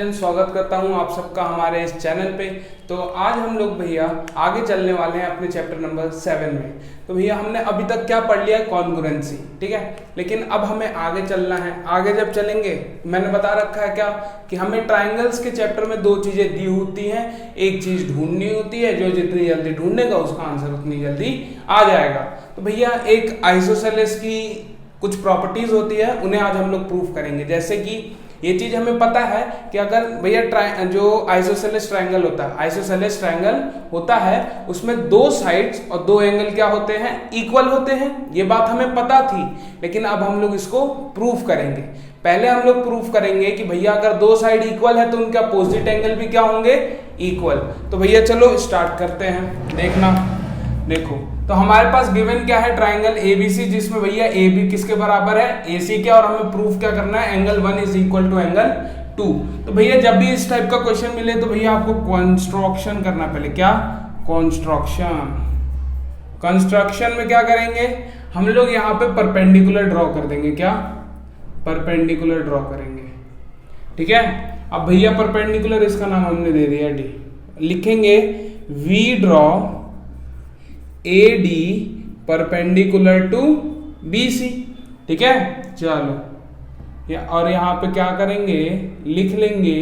अभिनंदन, स्वागत करता हूं आप सबका हमारे इस चैनल पे। तो आज हम लोग भैया आगे चलने वाले हैं अपने चैप्टर नंबर 7 में। तो भैया हमने अभी तक क्या पढ़ लिया है, कॉन्ग्रुएंसी, ठीक है। लेकिन अब हमें आगे चलना है। आगे जब चलेंगे मैंने बता रखा है क्या कि हमें ट्राइंगल्स के चैप्टर में दो चीजें दी होती हैं। एक चीज ढूंढनी होती है, जो जितनी जल्दी ढूंढेगा उसका आंसर उतनी जल्दी आ जाएगा। तो भैया एक आइसोसेलेस की कुछ प्रॉपर्टीज होती है, उन्हें आज हम लोग प्रूफ करेंगे। जैसे कि ये चीज हमें पता है कि अगर भैया जो आइसोसेलेस ट्रायंगल होता है, आइसोसेलेस ट्रायंगल होता है उसमें दो साइड्स और दो एंगल क्या होते हैं, इक्वल होते हैं। ये बात हमें पता थी, लेकिन अब हम लोग इसको प्रूफ करेंगे। पहले हम लोग प्रूफ करेंगे कि भैया अगर दो साइड इक्वल है तो उनके अपोजिट एंगल भी क्या होंगे, इक्वल। तो भैया चलो स्टार्ट करते हैं। देखना, देखो तो हमारे पास गिवन क्या है, ट्राइंगल एबीसी, जिसमें भैया ए बी किसके बराबर है, एसी के, और हमें प्रूफ क्या करना है, angle 1 is equal to angle 2। तो भैया जब भी इस टाइप का क्वेश्चन मिले तो भैया आपको कंस्ट्रक्शन करना, पहले क्या, कंस्ट्रक्शन। कंस्ट्रक्शन में क्या करेंगे हम लोग, यहाँ पे परपेंडिकुलर ड्रॉ कर देंगे। क्या, परपेंडिकुलर ड्रॉ करेंगे, ठीक है। अब भैया परपेंडिकुलर, इसका नाम हमने दे दिया डी। लिखेंगे we draw A D perpendicular to B C, ठीक है। चलो और यहाँ पे क्या करेंगे, लिख लेंगे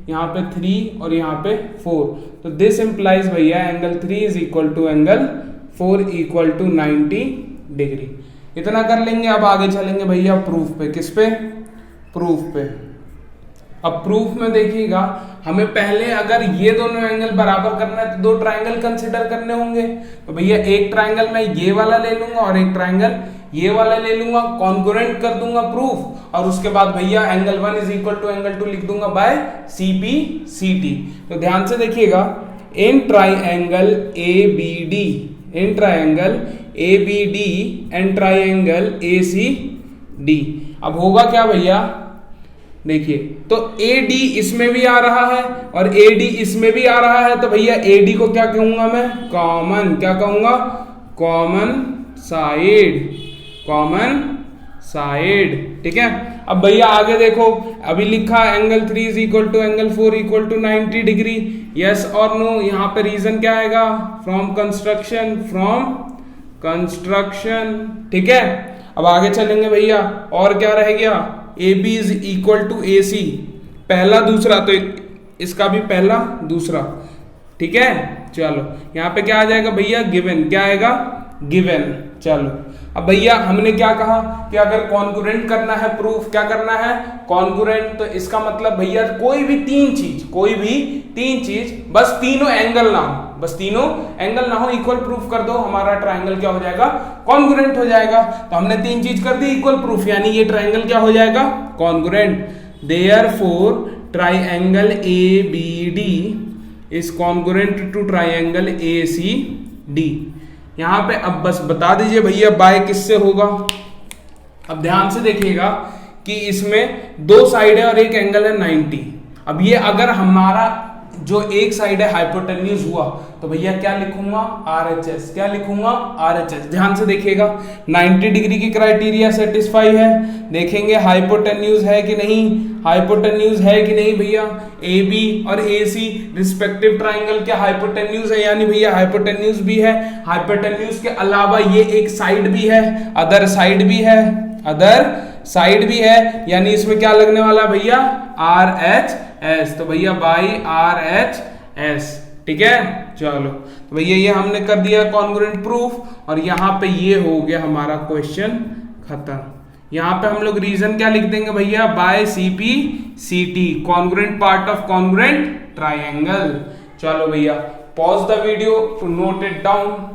यहाँ पे 3 और यहाँ पे 4। तो दिस इंप्लाइज भैया angle 3 is equal to angle 4 equal to 90 degree. इतना कर लेंगे। अब आगे चलेंगे भैया प्रूफ पे। किस पे, प्रूफ पे। अब प्रूफ में देखिएगा हमें पहले अगर ये दोनों एंगल बराबर करना है तो दो ट्रायंगल कंसिडर करने होंगे। तो भैया एक ट्रायंगल मैं ये वाला ले लूंगा और एक ट्रायंगल ये वाला ले लूंगा, कॉन्ग्रुएंट कर दूंगा प्रूफ, और उसके बाद भैया angle 1 is equal to angle 2 लिख दूंगा बाय सीपी सीटी। तो ध्यान से देखिएगा, in triangle ABD, in triangle ABD and triangle ACD. अब होगा क्या भैया, देखिए तो AD इसमें भी आ रहा है और AD इसमें भी आ रहा है। तो भैया AD को क्या कहूंगा मैं, कॉमन, क्या कहूंगा, कॉमन साइड, कॉमन साइड, ठीक है। अब भैया आगे देखो, अभी लिखा angle 3 is equal to angle 4 equal to 90 degree, yes और नो। यहाँ पे रीजन क्या आएगा, फ्रॉम कंस्ट्रक्शन, फ्रॉम कंस्ट्रक्शन, ठीक है। अब आगे चलेंगे भैया, और क्या रह गया, AB is equal to AC, पहला दूसरा, तो इसका भी पहला दूसरा, ठीक है। चलो यहाँ पे क्या आ जाएगा भैया, गिवन, क्या आएगा, गिवन। चलो अब भैया हमने क्या कहा कि अगर कॉन्ग्रुएंट करना है प्रूफ, क्या करना है, कॉन्ग्रुएंट। तो इसका मतलब भैया कोई भी तीन चीज, बस तीनों एंगल ना हो, बस तीनों एंगल ना हो, इक्वल प्रूफ कर दो, हमारा ट्रायंगल क्या हो जाएगा, कॉन्ग्रुएंट हो जाएगा। तो हमने तीन चीज कर दी इक्वल प्रूफ, यानी ये ट्रायंगल क्या हो जाएगा, congruent. Therefore triangle ABD is congruent to triangle ACD। यहां पे अब बस बता दीजिए भैया बाय किससे होगा। अब ध्यान से देखिएगा कि इसमें दो साइड है और एक एंगल है 90। अब ये अगर हमारा जो एक साइड है हाइपोटेन्यूज हुआ तो भैया क्या लिखूंगा, RHS, क्या लिखूंगा, RHS। ध्यान से देखिएगा 90 डिग्री की क्राइटेरिया सेटिस्फाई है, देखेंगे हाइपोटेन्यूज है कि नहीं, हाइपोटेन्यूज है कि नहीं भैया। AB और AC रिस्पेक्टिव ट्राइंगल के हाइपोटेन्यूज है, यानी भैया हाइपोटेन्यूज भी है। हाइपोटेन्यूज के अलावा ये एक साइड भी है, अदर साइड भी है, अदर साइड भी है, यानी इसमें क्या लगने वाला भैया, RHS। तो भैया बाई RHS, ठीक है। चलो तो भैया ये हमने कर दिया कॉन्ग्रुएंट प्रूफ, और यहाँ पे ये हो गया हमारा क्वेश्चन खत्म। यहाँ पे हम लोग रीजन क्या लिख देंगे भैया, by CP CT, congruent part of congruent triangle. चलो भैया pause the video to note it down.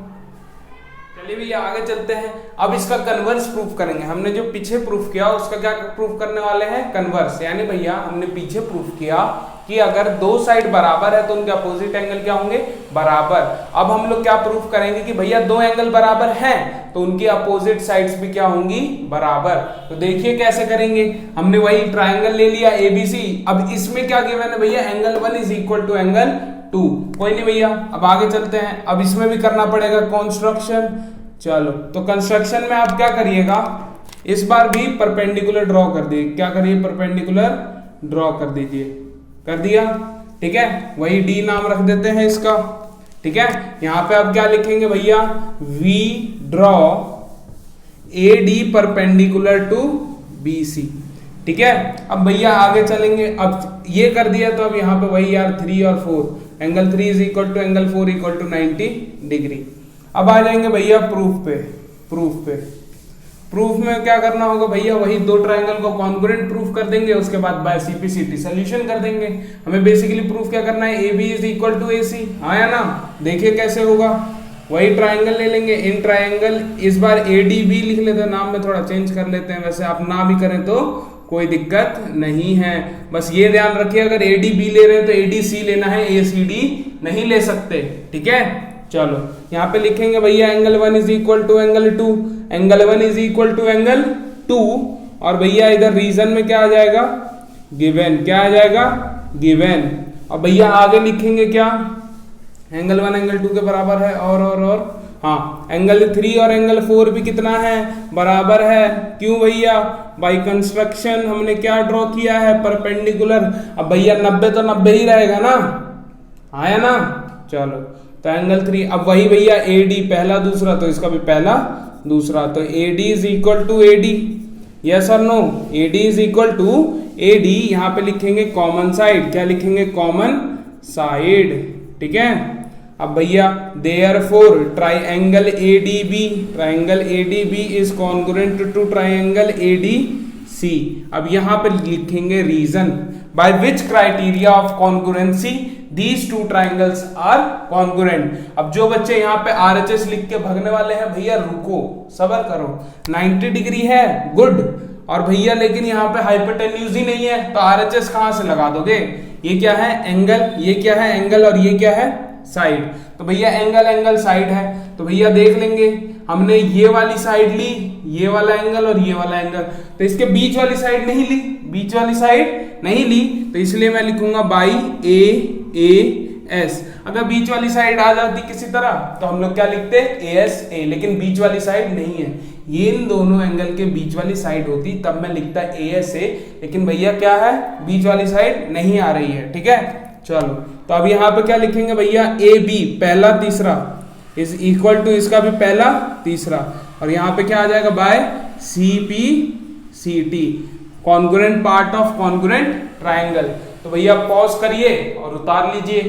चलिए भैया आगे चलते हैं। अब इसका कन्वर्स प्रूफ करेंगे। हमने जो पीछे प्रूफ किया उसका क्या प्रूफ करने वाले हैं, कन्वर्स। यानी भैया हमने पीछे प्रूफ किया कि अगर दो साइड बराबर है तो उनके अपोजिट एंगल क्या होंगे, बराबर। अब हम लोग क्या प्रूफ करेंगे कि भैया दो एंगल बराबर हैं तो उनकी अपोजिट साइड्स भी क्या होंगी, बराबर। तो देखिए कैसे करेंगे, हमने वही ट्राइंगल ले लिया ABC। अब इसमें क्या गिवन है भैया, angle 1 is equal to angle 2। कोई नहीं भैया, अब आगे चलते हैं। अब इसमें भी करना पड़ेगा कंस्ट्रक्शन। चलो तो कंस्ट्रक्शन में आप क्या करिएगा, इस बार भी परपेंडिकुलर ड्रॉ कर दीजिए। क्या करिए, परपेंडिकुलर ड्रॉ कर दीजिए। कर दिया, ठीक है, वही डी नाम रख देते हैं इसका, ठीक है। यहां पे अब क्या लिखेंगे भैया, we draw A D perpendicular to B C, ठीक है। अब भैया आगे चलेंगे, अब ये कर दिया तो अब यहाँ पे वही यार 3 और 4, angle 3 is equal to angle 4 equal to 90 degree. अब आ जाएंगे भैया प्रूफ में क्या करना होगा भैया, वही दो ट्रायंगल को कॉन्ग्रुएंट प्रूफ कर देंगे, उसके बाद बाय सीपीसीटी सॉल्यूशन कर देंगे। हमें बेसिकली प्रूफ क्या करना है, A B is equal to A C, आया ना, देखिए कैसे होगा। वही ट्रायंगल ले लेंगे, इन ट्रायंगल, इस बार ए डी बी लिख लेते हैं, नाम में थोड़ा चेंज कर लेते हैं, वैसे आप ना भी करें तो कोई दिक्कत नहीं है, बस ये ध्यान रखिए अगर ए डी बी ले रहे हैं तो ए डी सी लेना है, ए सी डी नहीं ले सकते, ठीक है। चलो यहाँ पे लिखेंगे भैया angle 1 is equal to angle 2, एंगल 1 इज इक्वल टू एंगल 2, और भैया इधर रीजन में क्या आ जाएगा, गिवन, क्या आ जाएगा, गिवन। अब भैया आगे लिखेंगे क्या, एंगल 1 एंगल 2 के बराबर है, और हाँ, एंगल 3 और एंगल 4 भी कितना है, बराबर है। क्यों भैया, बाय कंस्ट्रक्शन हमने क्या ड्रॉ किया है, परपेंडिकुलर। अब भैया 90 तो 90 ही रहेगा ना, आया ना। चलो तो एंगल 3, अब वही भैया ए डी पहला दूसरा, तो इसका भी पहला दूसरा, तो A D is equal to A D, yes और no, A D is equal to A D. यहां पे लिखेंगे कॉमन साइड, क्या लिखेंगे, कॉमन साइड, ठीक है। अब भैया therefore triangle ADB is congruent to triangle ADC। अब यहां पे लिखेंगे reason by which criteria of congruency these two triangles are congruent. अब जो बच्चे यहाँ पे RHS लिख के भगने वाले हैं, भैया रुको, सबर करो, 90 डिग्री है, गुड, और भैया लेकिन यहाँ पे हाइपोटेन्यूज ही नहीं है, तो RHS कहां से लगा दोगे, ये क्या है एंगल, ये क्या है एंगल, और ये क्या है साइड। तो भैया एंगल साइड है, तो भैया देख लेंगे, हमने ये वाली साइड ली, ये वाला एंगल और ये वाला एंगल, तो इसके बीच वाली साइड नहीं ली, बीच वाली साइड नहीं ली, तो इसलिए मैं लिखूंगा बाई AS। अगर बीच वाली साइड आ जाती किसी तरह तो हम लोग क्या लिखते ASA, लेकिन बीच वाली साइड नहीं है, ये इन दोनों एंगल के बीच वाली साइड होती तब मैं लिखता ASA, लेकिन भैया क्या है, बीच वाली साइड नहीं आ रही है, ठीक है। चलो तो अब यहाँ पे क्या लिखेंगे भैया, AB पहला तीसरा इज इक्वल टू इसका भी पहला तीसरा, और यहाँ पे क्या आ जाएगा, by CPCT, congruent part of congruent triangle. तो भैया पॉज करिए और उतार लीजिए।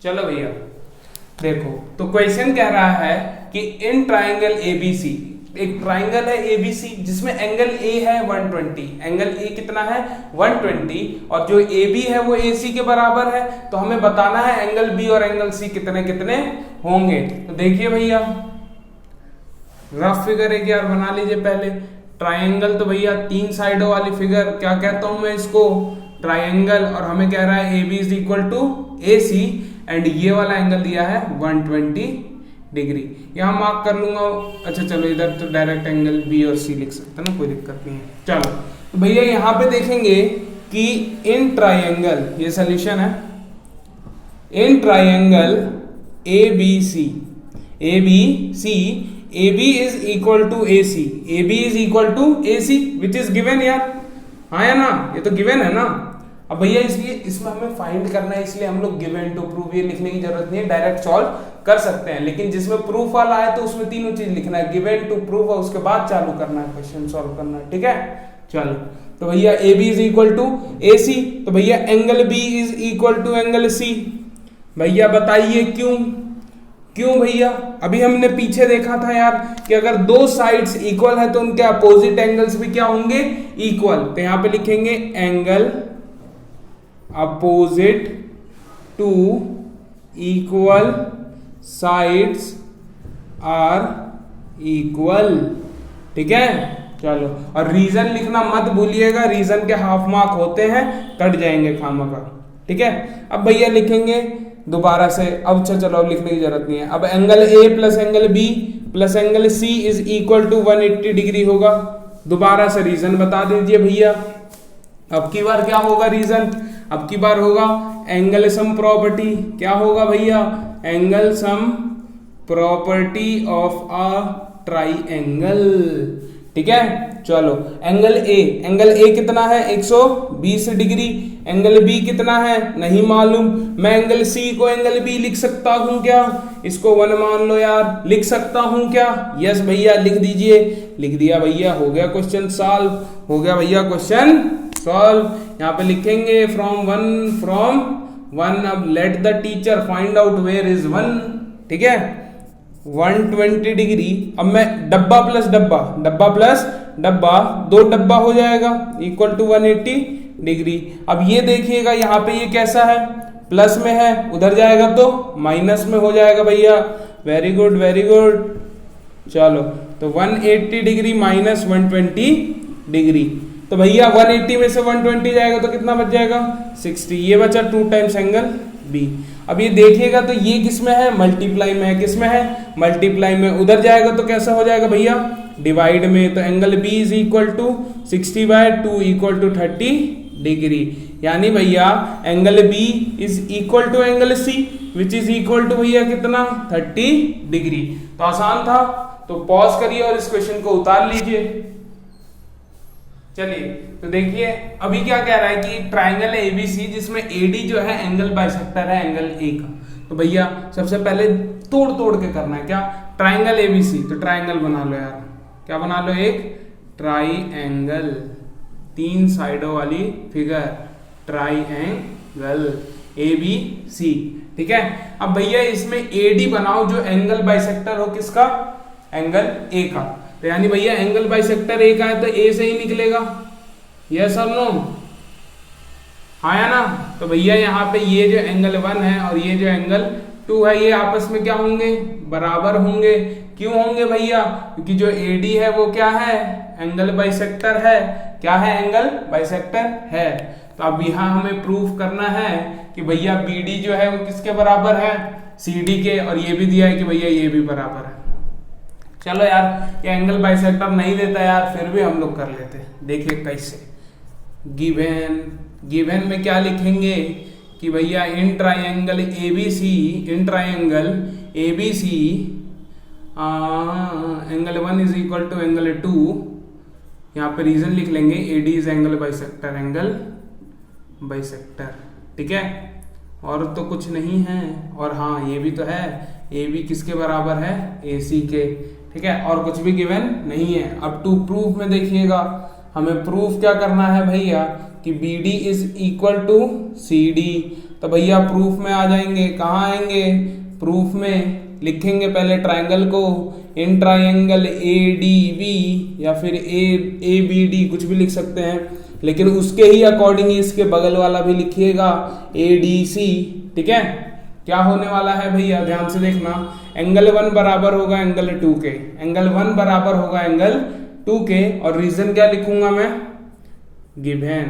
चलो भैया देखो, तो क्वेश्चन कह रहा है कि इन ट्राइंगल ABC, एक ट्राइंगल है ABC जिसमें एंगल A है 120, एंगल A कितना है 120, और जो AB है वो AC के बराबर है, तो हमें बताना है एंगल B और एंगल C कितने कितने होंगे। तो देखिए भैया रफ फिगर एक यार बना लीजिए पहले। ट्राइंगल तो भैया 3 साइडों वाली फिगर, क्या कहता हूं मैं इसको, ट्राइंगल, और हमें कह रहा है AB is equal to AC, and ये वाला एंगल दिया है 120 डिग्री, यहां मार्क कर लूंगा। अच्छा चलो इधर तो डायरेक्ट एंगल B और C लिख सकते हैं ना, कोई दिक्कत नहीं है। चलो तो भैया यहां पे देखेंगे कि इन ट्राइंगल, ये सॉल्यूशन है, इन triangle ABC AB is equal to AC, AB is equal to AC which is given यार, हाँ या ना, ये तो गिवन है ना। अब भैया इसलिए इसमें हमें फाइंड करना है, इसलिए हम लोग गिवन टू प्रूव ये लिखने की जरूरत नहीं है, डायरेक्ट सॉल्व कर सकते हैं, लेकिन जिसमें प्रूफ वाला है तो उसमें तीनों चीज लिखना है, गिवन टू प्रूफ, और उसके बाद चालू करना है क्वेश्चन सॉल्व करना है, ठीक है। चलो तो भैया AB is equal to AC, तो भैया angle B is equal to angle C। भैया बताइए क्यों भैया, अभी हमने पीछे देखा था यार कि अगर दो साइड्स इक्वल है तो उनके अपोजिट एंगल्स भी क्या होंगे, इक्वल। तो यहां पे लिखेंगे angle opposite to equal sides are equal, ठीक है। चलो और रीजन लिखना मत भूलिएगा, रीजन के हाफ मार्क होते हैं, कट जाएंगे खामखा, ठीक है। अब भैया लिखेंगे दोबारा से, अब चलो अब लिखने की जरूरत नहीं है। अब angle A plus angle B plus angle C is equal to 180 degree होगा। दोबारा से रीजन बता दीजिए भैया। अब की बार क्या होगा रीजन, अब की बार होगा एंगल सम प्रॉपर्टी। क्या होगा भैया, angle sum property of a triangle, ठीक है। चलो एंगल ए कितना है 120 डिग्री, एंगल बी कितना है नहीं मालूम। मैं एंगल सी को एंगल बी लिख सकता हूं क्या, इसको 1 मान लो यार, लिख सकता हूं क्या? यस भैया लिख दीजिए। लिख दिया भैया, हो गया क्वेश्चन सॉल्व, हो गया भैया क्वेश्चन सॉल्व। यहाँ पे लिखेंगे फ्रॉम वन, अब let the teacher find out where is 1, ठीक है। 120 डिग्री, अब मैं डब्बा प्लस डब्बा, डब्बा प्लस डब्बा, 2 डब्बा हो जाएगा इक्वल टू 180 डिग्री। अब ये देखिएगा यहाँ पे ये कैसा है, प्लस में है, उधर जाएगा तो माइनस में हो जाएगा भैया। Very good very good. चलो तो 180 डिग्री माइनस 120 डिग्री, तो भैया 180 में से 120 जाएगा तो कितना बच जाएगा 60, ये बचा 2 टाइम्स एंगल बी। अब ये देखिएगा तो ये किस में है, मल्टीप्लाई में है, किस में है मल्टीप्लाई में, उधर जाएगा तो कैसा हो जाएगा भैया डिवाइड में। तो angle B is equal to 60/2 equal to 30 degree, यानी भैया angle B is equal to angle C which is equal to भैया कितना 30 डिग्री। तो आसान था, तो पॉज करिए और इस क्वेश्चन को उतार लीजिए। चलिए तो देखिए अभी क्या कह रहा है कि ट्राइंगल है एबीसी जिसमें एडी जो है एंगल बाइसेक्टर है एंगल ए का। तो भैया सबसे पहले तोड़ तोड़ के करना है क्या, ट्राइंगल एबीसी, तो ट्राइंगल बना लो यार, क्या बना लो, एक ट्राइंगल, 3 साइडों वाली फिगर, ट्राइंगल एबीसी, ठीक है। अब भैया इसमें एडी बनाओ जो एंगल बाइसेक्टर हो किसका, एंगल ए का। तो यानी भैया एंगल बाइसेक्टर ए का है तो ए से ही निकलेगा, यस और नो, हाँ या ना। तो भैया यहाँ पे ये जो एंगल 1 है और ये जो एंगल 2 है ये आपस में क्या होंगे, बराबर होंगे। क्यों होंगे भैया, क्योंकि जो एडी है वो क्या है, एंगल बाइसेक्टर है, क्या है, एंगल बाइसेक्टर है। तो अब यहाँ हमें प्रूफ करना है कि भैया बीडी जो है वो किसके बराबर है, सीडी के, और ये भी दिया है कि भैया ये भी बराबर है। चलो यार ये एंगल बाइसेक्टर नहीं देता यार, फिर भी हम लोग कर लेते हैं। देखिए कैसे, गिवन में क्या लिखेंगे कि भैया in triangle ABC angle 1 is equal to angle 2, यहाँ पे रीजन लिख लेंगे, AD is angle bisector, angle bisector, ठीक है। और तो कुछ नहीं है, और हाँ ये भी तो है, ए बी किसके बराबर है, ए सी के, ठीक है। और कुछ भी गिवन नहीं है। अब टू प्रूफ में देखिएगा हमें प्रूफ क्या करना है भैया कि B D is equal to C D. तो भैया प्रूफ में आ जाएंगे, कहाँ आएंगे, प्रूफ में लिखेंगे पहले ट्राइंगल को, in triangle A D B या फिर ए बी डी कुछ भी लिख सकते हैं, लेकिन उसके ही अकॉर्डिंग इसके बगल वाला भी लिखिएगा ए डी सी, ठीक है। क्या होने वाला है भैया ध्यान से देखना, एंगल 1 बराबर होगा एंगल 2 के, एंगल 1 बराबर होगा एंगल 2 के, और रीजन क्या लिखूंगा मैं, गिवन,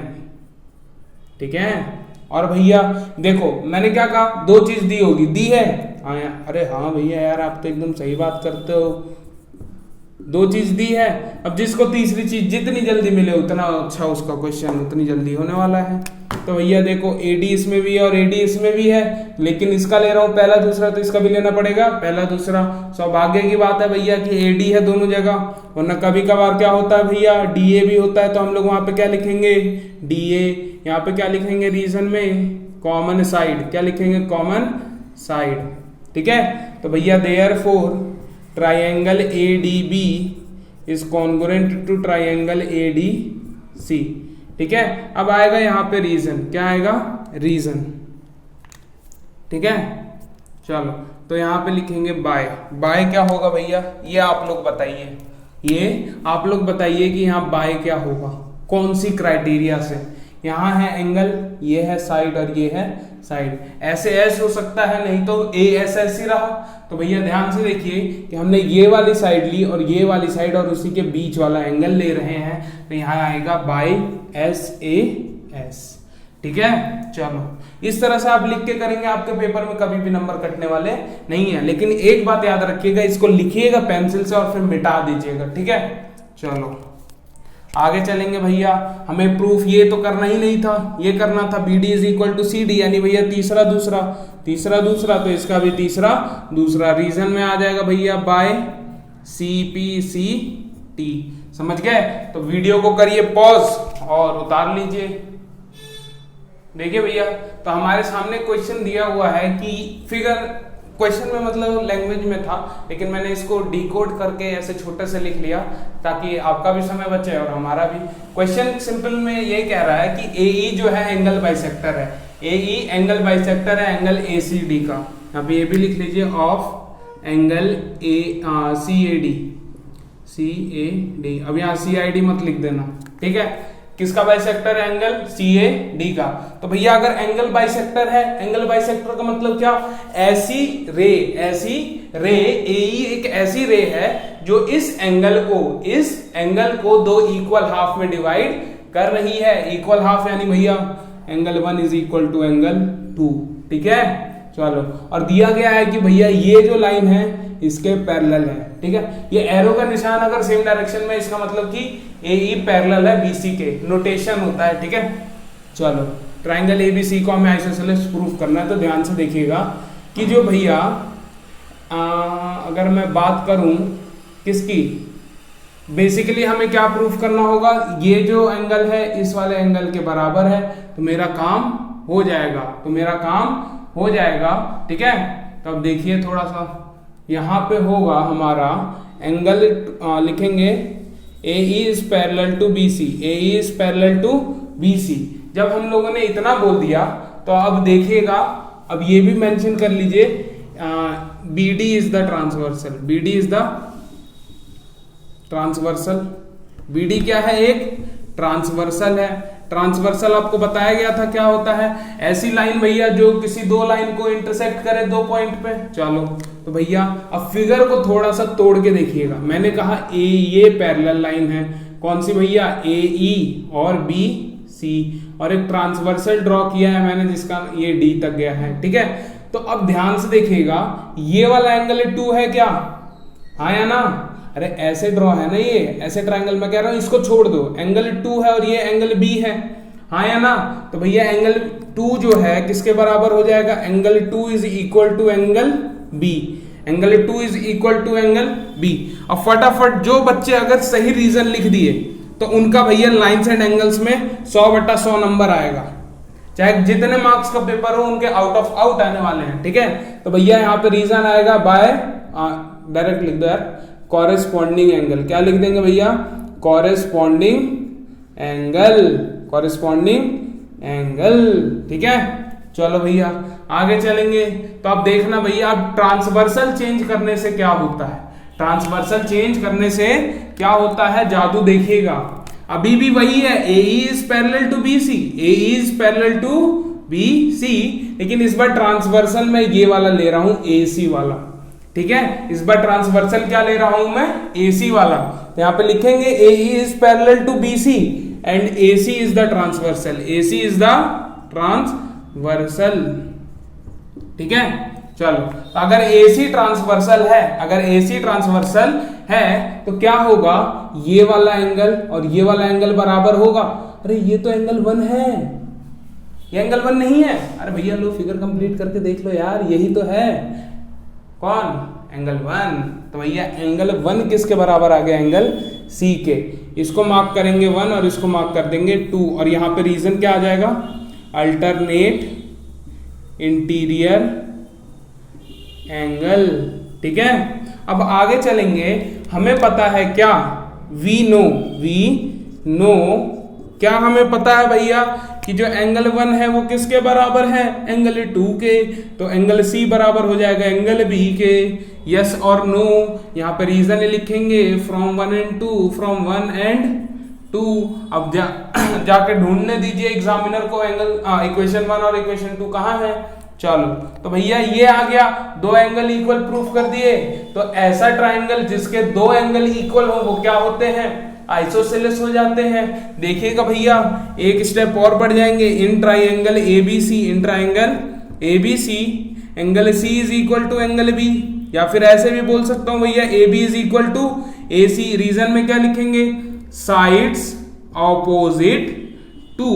ठीक है। और भैया देखो मैंने क्या कहा, 2 चीज दी होगी, दी है, हाँ अरे हाँ भैया यार आप तो एकदम सही बात करते हो, 2 चीज दी है। अब जिसको तीसरी चीज जितनी जल्दी मिले उतना अच्छा उसका क्वेश्चन उतनी जल्दी होने वाला है। तो भैया देखो एडी इसमें भी है और एडी इसमें भी है, लेकिन इसका ले रहा हूं पहला दूसरा, तो इसका भी लेना पड़ेगा पहला दूसरा। सौभाग्य की बात है भैया कि एडी है दोनों जगह, वरना कभी कभार क्या होता है भैया डीए भी होता है, तो हम लोग वहां पे क्या लिखेंगे, डीए। यहाँ पे क्या लिखेंगे रीजन में, कॉमन साइड, क्या लिखेंगे, कॉमन साइड, ठीक है। तो भैया therefore triangle ADB is congruent to triangle ADC, ठीक है। अब आएगा यहाँ पे रीजन, क्या आएगा, रीजन, ठीक है। चलो तो यहाँ पे लिखेंगे बाय क्या होगा भैया, ये आप लोग बताइए, ये आप लोग बताइए कि यहाँ बाय क्या होगा, कौन सी क्राइटेरिया से। यहाँ है एंगल, ये है साइड और ये है साइड, ऐसे ऐसे हो सकता है, नहीं तो ए ऐसा ऐसी रहा। तो भैया ध्यान से देखिए कि हमने ये वाली साइड ली और ये वाली साइड और उसी के बीच वाला एंगल ले रहे हैं, तो यहाँ आएगा बाय SAS, ठीक है। चलो इस तरह से आप लिख के करेंगे, आपके पेपर में कभी भी नंबर कटने वाले नहीं है। लेकिन एक बात याद रखिएगा, इसको लिखिएगा पेंसिल से और फिर मिटा दीजिएगा, ठीक है। चलो आगे चलेंगे भैया, हमें प्रूफ ये तो करना ही नहीं था, ये करना था BD is equal to CD, यानी भैया तीसरा दूसरा, तो इसका भी तीसरा दूसरा। रीजन में आ जाएगा भैया बाय CPCT, समझ गए? तो वीडियो को करिए पॉज और उतार लीजिए। देखिए भैया, तो हमारे सामने क्वेश्चन दिया हुआ है कि फिगर, क्वेश्चन में मतलब लैंग्वेज में था, लेकिन मैंने इसको डिकोड करके ऐसे छोटे से लिख लिया ताकि आपका भी समय बचे और हमारा भी। क्वेश्चन सिंपल में ये कह रहा है कि AE जो है एंगल बाइसेक्टर है, AE एंगल बाइसेक्टर है एंगल ACD का। यहाँ पे ये भी लिख लीजिए ऑफ एंगल CAD। अब यहाँ CID मत लिख देना, ठीक है? किसका बाइसेक्टर है? एंगल CAD का। तो भैया अगर एंगल बाइसेक्टर है, एंगल बाइसेक्टर का मतलब क्या? ऐसी रे AE एक ऐसी रे है जो इस एंगल को दो इक्वल हाफ में डिवाइड कर रही है। इक्वल हाफ यानी भैया angle 1 is equal to angle 2, ठीक है? चलो, और दिया गया है कि भैया ये जो लाइन है इसके पैरेलल है, ठीक है? ये एरो का निशान अगर सेम डायरेक्शन में, इसका मतलब कि AE पैरेलल है BC के, नोटेशन होता है, ठीक है? चलो, ट्राइंगल ABC को हमें आइसोसेलेस प्रूफ करना है, तो ध्यान से देखिएगा कि जो भैया अगर मैं बात करूं किसकी, बेसिकली हमें क्या प्रूफ करना होगा? ये जो एंगल है इस वाले एंगल के बराबर है, तो मेरा काम हो जाएगा, ठीक है? तो अब देखिए थोड़ा सा, यहां पे होगा हमारा एंगल, लिखेंगे AE is parallel to BC, AE is parallel to BC। जब हम लोगों ने इतना बोल दिया तो अब देखिएगा, अब ये भी मेंशन कर लीजिए BD is the transversal, BD is the transversal. BD क्या है? एक ट्रांसवर्सल है। ट्रांसवर्सल आपको बताया गया था क्या होता है? ऐसी लाइन भैया जो किसी दो लाइन को इंटरसेक्ट करे दो पॉइंट पे। चलो, तो भैया अब फिगर को थोड़ा सा तोड़ के देखिएगा। मैंने कहा ये पैरेलल लाइन है, कौन सी भैया? AE और BC, और एक ट्रांसवर्सल ड्रॉ किया है मैंने जिसका ये D तक गया है, ठीक है? तो अब ध्यान से देखिएगा, ये वाला एंगल 2 है क्या? हाँ या ना? अरे ऐसे ड्रॉ है ना, ये ऐसे ट्रायंगल में कह रहा हूं, इसको छोड़ दो, एंगल 2 है और ये एंगल B है, हाँ या ना? तो भैया एंगल 2 जो है किसके बराबर हो जाएगा? Angle 2 is equal to angle B, angle 2 is equal to angle B। अब फटाफट जो बच्चे अगर सही रीजन लिख दिए तो उनका भैया लाइन्स एंड एंगल्स में 100/100 नंबर आएगा, चाहे जितने मार्क्स का पेपर हो उनके आउट ऑफ आउट आने वाले हैं, ठीक है? तो भैया यहाँ पे रीजन आएगा बाय, डायरेक्ट लिख दो यार, कॉरेस्पॉन्डिंग एंगल। क्या लिख देंगे भैया? कॉरेस्पॉन्डिंग एंगल, ठीक है? चलो भैया आगे चलेंगे, तो आप देखना भैया, अब ट्रांसवर्सल चेंज करने से क्या होता है? ट्रांसवर्सल चेंज करने से क्या होता है? जादू देखिएगा। अभी भी वही है, AE is parallel to BC, AE is parallel to BC, लेकिन इस बार ट्रांसवर्सल में ये वाला ले रहा हूं, AC वाला, ठीक है? इस बार ट्रांसवर्सल क्या ले रहा हूं मैं? AC वाला। तो यहां पे लिखेंगे AE is parallel to BC and AC is the transversal, AC is the transversal, ठीक है? चलो, तो अगर AC ट्रांसवर्सल है तो क्या होगा? ये वाला एंगल और ये वाला एंगल बराबर होगा। अरे ये तो एंगल 1 है, ये एंगल 1 नहीं है। अरे भैया लो, फिगर कंप्लीट करके देख लो यार, यही तो है। कौन? एंगल 1। तो भैया एंगल 1 किसके बराबर आ गया? एंगल C के। इसको मार्क करेंगे 1 और इसको मार्क कर देंगे 2, और यहां पे रीजन क्या आ जाएगा? अल्टरनेट इंटीरियर एंगल, ठीक है? अब आगे चलेंगे, हमें पता है क्या? वी नो क्या हमें पता है भैया कि जो एंगल 1 है वो किसके बराबर है? एंगल 2 के। तो एंगल C बराबर हो जाएगा एंगल B के। यस और नो, यहाँ पे रीजन लिखेंगे फ्रॉम 1 and 2, फ्रॉम 1 and 2। अब जाके ढूंढने दीजिए एग्जामिनर को एंगल, इक्वेशन 1 और इक्वेशन 2 कहाँ है? चलो, तो भैया ये आ गया, दो एंगल इक्वल प्रूफ कर दिए। तो ऐसा ट्राइंगल जिसके दो एंगल इक्वल हो वो क्या होते हैं? आइसोसेलेस हो जाते हैं। देखिएगा भैया, एक स्टेप और बढ़ जाएंगे, in triangle ABC, angle C is equal to angle B, या फिर ऐसे भी बोल सकता हूं भैया AB is equal to AC। Reason में क्या लिखेंगे? Sides opposite to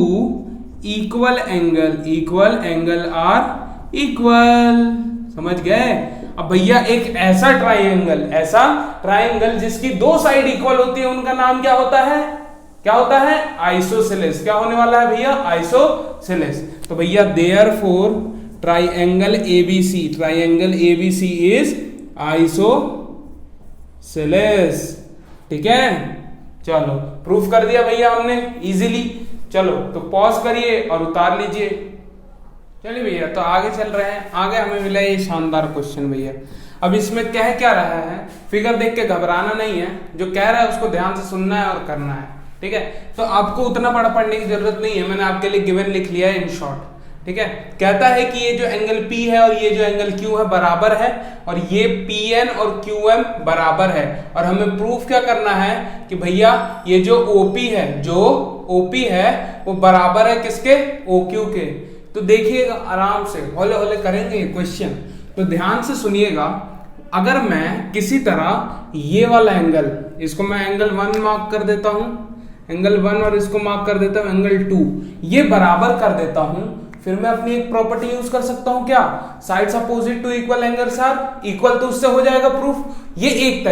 equal angle are equal. समझ गए? अब भैया एक ऐसा ट्राइंगल जिसकी दो साइड इक्वल होती है, उनका नाम क्या होता है? क्या होता है? आइसोसेलेस। क्या होने वाला है भैया? आइसोसेलेस। तो भैया therefore triangle ABC is isosceles. ठीक है, चलो प्रूफ कर दिया भैया हमने इजीली। चलो तो पॉज करिए और उतार लीजिए। चलिए भैया, तो आगे चल रहे हैं। आगे हमें मिला ये शानदार क्वेश्चन भैया। अब इसमें कह क्या रहा है? फिगर देख के घबराना नहीं है, जो कह रहा है उसको ध्यान से सुनना है और करना है। ठीक है, तो आपको उतना बड़ा पढ़ने की जरूरत नहीं है, मैंने आपके लिए गिवन लिख लिया है इन शॉर्ट। ठीक है, कहता है कि ये जो एंगल P है और ये जो एंगल Q है बराबर है, और ये PN और QM बराबर है। और हमें प्रूफ क्या करना है कि भैया ये जो OP है वो बराबर है किसके? OQ के। तो देखिएगा, आराम से हौले हौले करेंगे क्वेश्चन, तो ध्यान से सुनिएगा। अगर मैं किसी तरह ये वाला एंगल, इसको मैं एंगल 1 मार्क कर देता हूं, एंगल 1, और इसको मार्क कर देता हूं एंगल 2, ये बराबर कर देता हूं, फिर मैं अपनी एक प्रॉपर्टी यूज कर सकता हूं, क्या? Sides opposite to equal angles are equal, तो उससे हो जाएगा प्रूफ। ये एक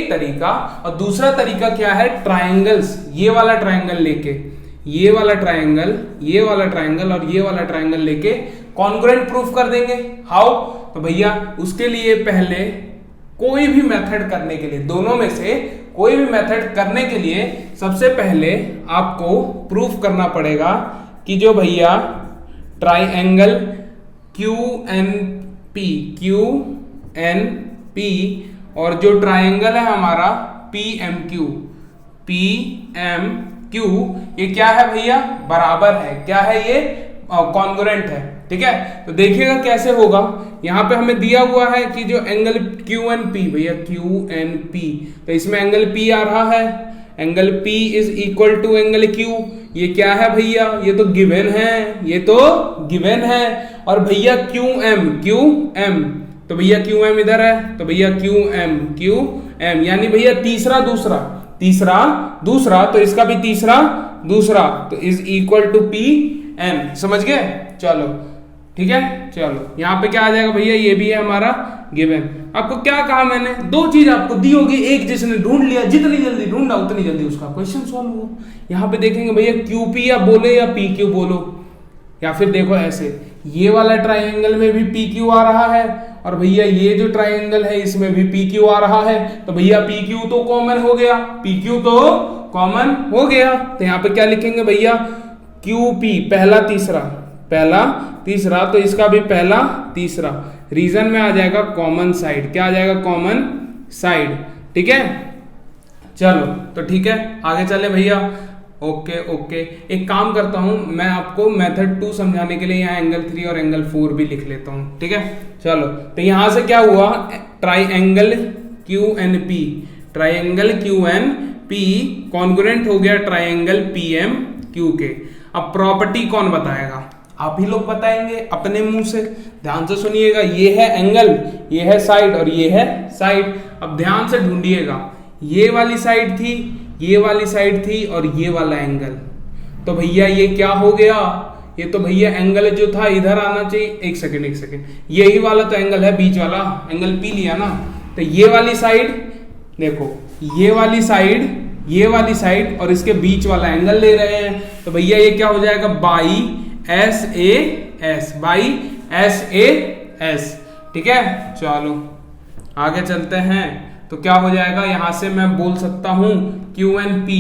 तरीका। और दूसरा तरीका क्या है? ट्राइंगल्स, ये वाला ट्राइंगल लेके, ये वाला ट्राइंगल और ये वाला ट्राइंगल लेके कॉन्ग्रुएंट प्रूफ कर देंगे। हाउ? तो भैया उसके लिए पहले कोई भी मेथड करने के लिए, दोनों में से कोई भी मेथड करने के लिए सबसे पहले आपको प्रूफ करना पड़ेगा कि जो भैया ट्राइंगल QNP और जो ट्राइंगल है हमारा PMQ, ये क्या है भैया? बराबर है। क्या है ये? कॉन्ग्रुएंट है। ठीक है, तो देखिएगा कैसे होगा। यहां पे हमें दिया हुआ है कि जो एंगल QNP, भैया QNP, तो इसमें एंगल P आ रहा है, angle P is equal to angle Q। ये क्या है भैया? ये तो गिवन है। और भैया QM, तो भैया QM इधर है, तो भैया QM, यानी भैया तीसरा दूसरा, तो इसका भी दूसरा, तो इज इक्वल टू PM। समझ गए? चलो ठीक है, चलो यहाँ पे क्या आ जाएगा भैया? ये भी है हमारा गिवन। आपको क्या कहा मैंने? दो चीज आपको दी होगी, एक जिसने ढूंढ लिया, जितनी जल्दी ढूंढा उतनी जल्दी उसका क्वेश्चन सॉल्व हुआ। यहाँ पे देखेंगे भैया QP या बोले या PQ बोलो, या फिर देखो ऐसे, ये वाला ट्राइंगल में भी PQ आ रहा है, और भैया ये जो ट्राइंगल है इसमें भी PQ आ रहा है, तो भैया PQ तो कॉमन हो गया। तो यहाँ पे क्या लिखेंगे भैया? QP पहला तीसरा, तो इसका भी पहला तीसरा, रीजन में आ जाएगा कॉमन साइड। क्या आ जाएगा? Common side. ठीक है, चलो तो ठीक है, आगे चले भैया। ओके, एक काम करता हूं, मैं आपको मेथड 2 समझाने के लिए यहाँ एंगल 3 और एंगल 4 भी लिख लेता हूं। ठीक है, चलो तो यहां से क्या हुआ? ट्राइंगल QNP कॉन्ग्रुएंट हो गया ट्राइंगल PMQ के। अब प्रॉपर्टी कौन बताएगा? आप ही लोग बताएंगे अपने मुंह से। ध्यान से सुनिएगा, ये है एंगल, ये है साइड और ये है साइड। अब ध्यान से ढूंढिएगा, ये वाली साइड थी और ये वाला एंगल, तो भैया ये क्या हो गया? ये तो भैया एंगल जो था इधर आना चाहिए। एक सेकंड, यही वाला तो एंगल है, बीच वाला एंगल P लिया ना, तो ये वाली साइड देखो, ये वाली साइड और इसके बीच वाला एंगल ले रहे हैं, तो भैया ये क्या हो जाएगा? By SAS। ठीक है, चलो आगे चलते हैं। तो क्या हो जाएगा? यहां से मैं बोल सकता हूं QNP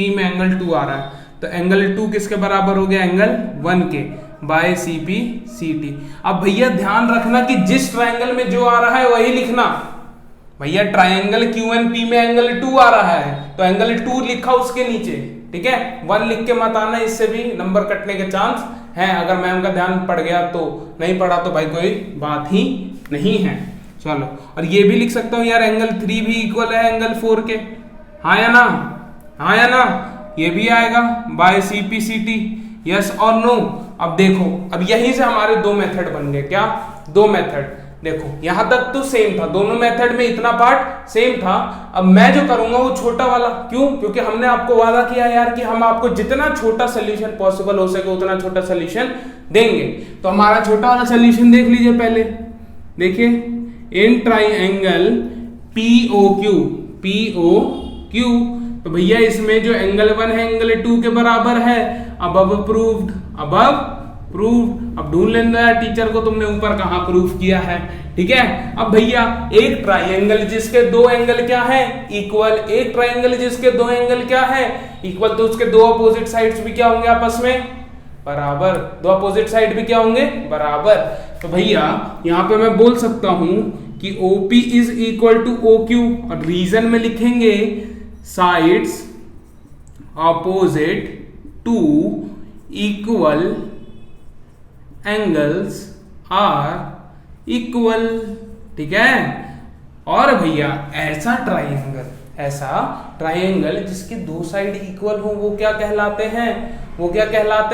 में एंगल 2 आ रहा है, तो एंगल 2 किसके बराबर हो गया? एंगल 1 के, बाय CT। अब भैया ध्यान रखना कि जिस ट्राइंगल में जो आ रहा है वही लिखना। भैया ट्राइंगल QNP में एंगल 2 आ रहा है, तो एंगल 2 लिखा उसके नीचे। ठीक है, 1 लिख के मत आना, इससे भी नंबर कटने के चांस है। अगर मैम का ध्यान पड़ गया तो, नहीं पड़ा तो भाई कोई बात ही नहीं है। चलो, और ये भी लिख सकता हूं यार, एंगल 3 भी इक्वल है एंगल 4 के। हाँ या ना? ये भी आएगा बाय CT। यस और नो? अब देखो, अब यहीं से हमारे 2 मेथड बन गए। क्या? 2 मेथड। देखो यहां तक तो सेम था, दोनों मेथड में इतना पार्ट सेम था। अब मैं जो करूंगा वो छोटा वाला, क्यों? क्योंकि हमने आपको वादा किया यार कि हम आपको जितना छोटा सोल्यूशन पॉसिबल हो सके उतना छोटा सोल्यूशन देंगे। तो हमारा छोटा वाला सोल्यूशन देख लीजिए पहले। देखिए इन ट्राइंगल POQ, तो भैया इसमें जो एंगल 1 है एंगल 2 के बराबर है। अब प्रूव्ड, अब ढूंढ लेना यार टीचर को तुमने ऊपर कहां प्रूफ किया है, ठीक है। अब भैया एक ट्राइंगल जिसके दो एंगल क्या है, इक्वल, एक ट्राइंगल जिसके दो एंगल क्या है, इक्वल, तो उसके दो अपोजिट साइड्स भी क्या होंगे आपस में, बराबर। दो अपोजिट साइड भी क्या होंगे, बराबर। तो भैया यहां पे मैं बोल सकता हूं कि OP is equal to OQ, और रीजन में लिखेंगे sides opposite to equal angles are equal, ठीक है। और भैया ऐसा ट्राइंगल जिसके दो साइड इक्वल हो वो क्या कहलाते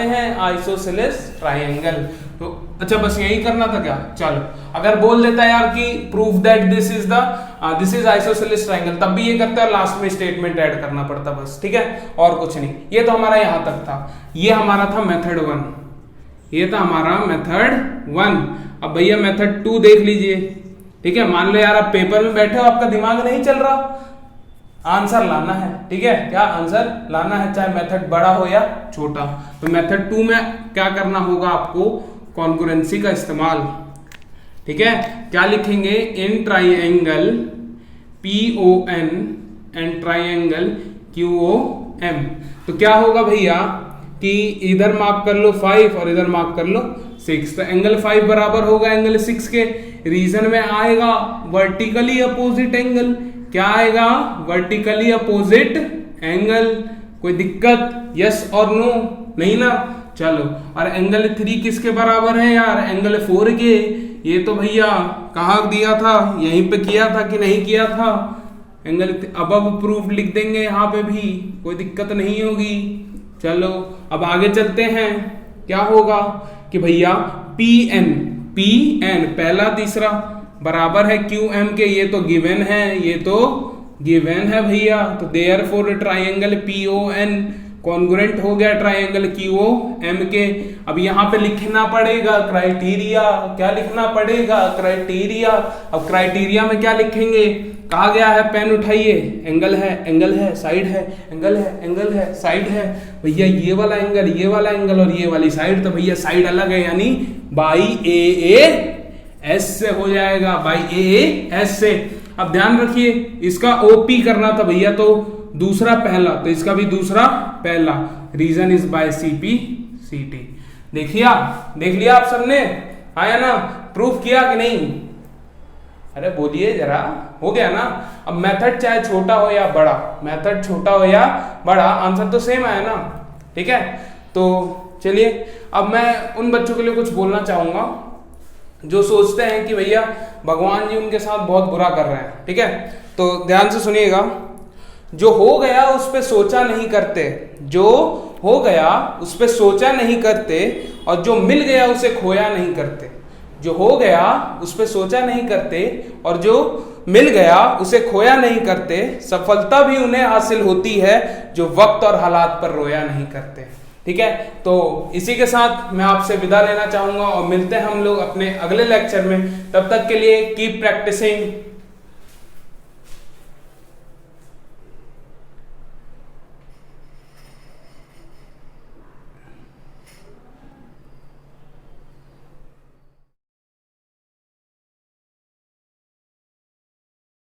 हैं, आइसोसेलेस ट्राइंगल। तो अच्छा बस यही करना था क्या? चलो अगर बोल देता यार कि proof that this is isosceles triangle, तब भी ये करता है, लास्ट में स्टेटमेंट ऐड करना पड़ता बस, ठीक है, और कुछ नहीं। ये तो हमारा यहां तक था, ये हमारा था मेथड 1, ये था हमारा मेथड 1। अब भैया मेथड 2 देख लीजिए, ठीक है। मान लो यार आप पेपर में बैठे हो, आपका दिमाग नहीं चल रहा, आंसर लाना है, ठीक है, क्या आंसर लाना है, चाहे मेथड बड़ा हो या छोटा। तो मेथड 2 में क्या करना होगा आपको, कॉन्करेंसी का इस्तेमाल, ठीक है। क्या लिखेंगे, in triangle PON and triangle QOM। तो क्या होगा भैया कि इधर मार्क कर लो 5 और इधर मार्क कर लो 6, तो एंगल 5 बराबर होगा एंगल 6 के। रीजन में आएगा वर्टिकली अपोजिट एंगल, क्या आएगा, वर्टिकली अपोजिट एंगल। कोई दिक्कत, यस और नो? नहीं ना, चलो। और एंगल 3 किसके बराबर है यार, एंगल 4 के। ये तो भैया कहाँ दिया था, यहीं पे किया था कि नहीं किया था, एंगल अबव प्रूफ लिख देंगे यहाँ पे भी, कोई दिक्कत नहीं होगी। चलो अब आगे चलते हैं, क्या होगा कि भैया PN पहला तीसरा बराबर है QM के, ये तो गिवन है भैया। तो देयरफॉर ट्राइंगल PON कॉन्ग्रुएंट हो गया ट्राइंगल QOM के। अब यहाँ पे लिखना पड़ेगा क्राइटेरिया, क्या लिखना पड़ेगा, क्राइटेरिया। अब क्राइटेरिया में क्या लिखेंगे, कहा गया है, पेन उठाइए, एंगल है, साइड है, एंगल है, साइड है। भैया ये वाला एंगल और ये वाली साइड, तो भैया साइड अलग है, यानी बाई AAS से हो जाएगा, बाई AAS से। अब ध्यान रखिए इसका OP करना था भैया, तो दूसरा पहला, तो इसका भी दूसरा पहला, रीजन इज बाय CP/CT। देख लिया आप सबने, आया ना, प्रूफ किया कि नहीं? अरे बोलिए जरा, हो गया ना। अब मेथड चाहे छोटा हो या बड़ा, आंसर तो सेम आया ना, ठीक है। तो चलिए अब मैं उन बच्चों के लिए कुछ बोलना चाहूंगा जो सोचते हैं कि भैया भगवान जी उनके साथ बहुत बुरा कर रहे हैं, ठीक है। तो ध्यान से सुनिएगा, जो हो गया उस पे सोचा नहीं करते, और जो मिल गया उसे खोया नहीं करते। जो हो गया उस पे सोचा नहीं करते और जो मिल गया उसे खोया नहीं करते। सफलता भी उन्हें हासिल होती है जो वक्त और हालात पर रोया नहीं करते, ठीक है। तो इसी के साथ मैं आपसे विदा लेना चाहूंगा और मिलते हैं हम लोग अपने अगले लेक्चर में। तब तक के लिए कीप प्रैक्टिसिंग।